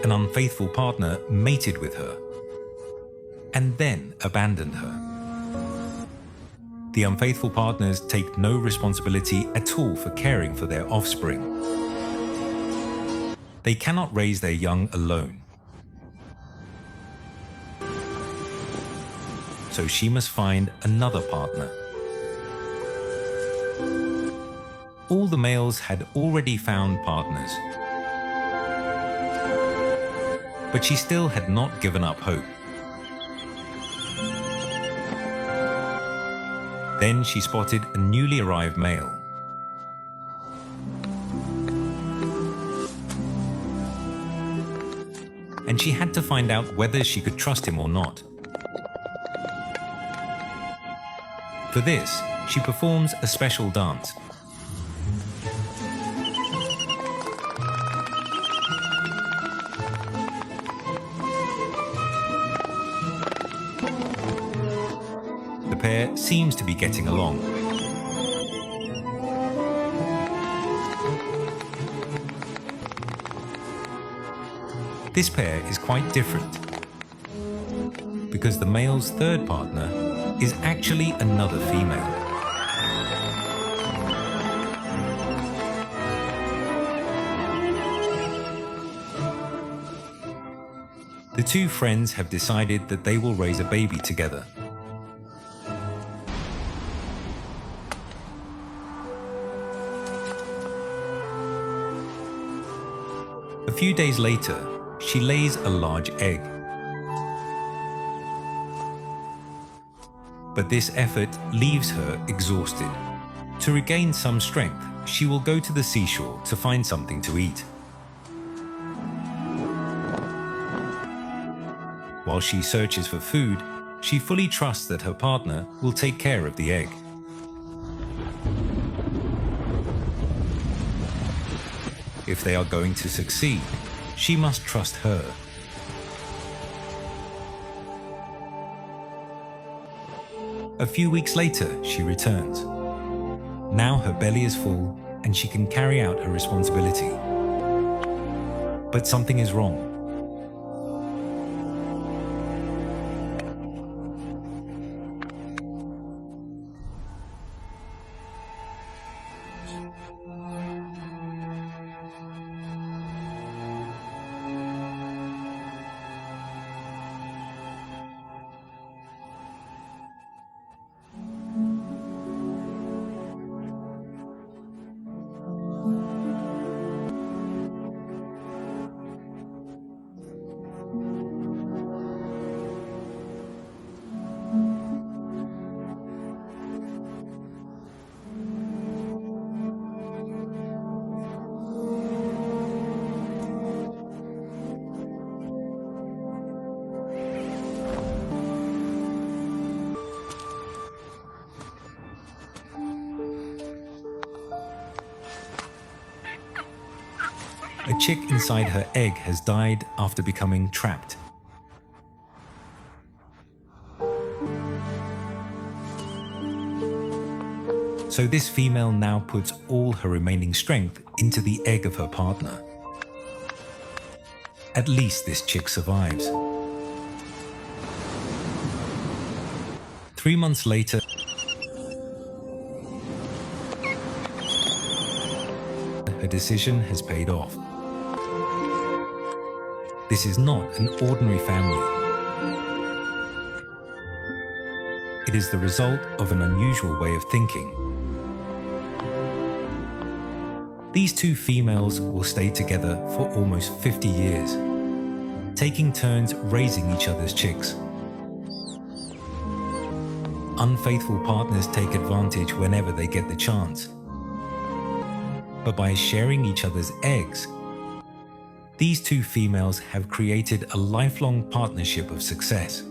an unfaithful partner mated with her and then abandoned her. The unfaithful partners take no responsibility at all for caring for their offspring. They cannot raise their young alone. So she must find another partner. All the males had already found partners, but she still had not given up hope. Then she spotted a newly arrived male. And she had to find out whether she could trust him or not. For this, she performs a special dance. The pair seems to be getting along. This pair is quite different, because the male's third partner is actually another female. The two friends have decided that they will raise a baby together. A few days later, she lays a large egg. But this effort leaves her exhausted. To regain some strength, she will go to the seashore to find something to eat. While she searches for food, she fully trusts that her partner will take care of the egg. If they are going to succeed, she must trust her. A few weeks later, she returns. Now her belly is full and she can carry out her responsibility. But something is wrong. A chick inside her egg has died after becoming trapped. So this female now puts all her remaining strength into the egg of her partner. At least this chick survives. 3 months later, her decision has paid off. This is not an ordinary family. It is the result of an unusual way of thinking. These two females will stay together for almost 50 years, taking turns raising each other's chicks. Unfaithful partners take advantage whenever they get the chance. But by sharing each other's eggs, these two females have created a lifelong partnership of success.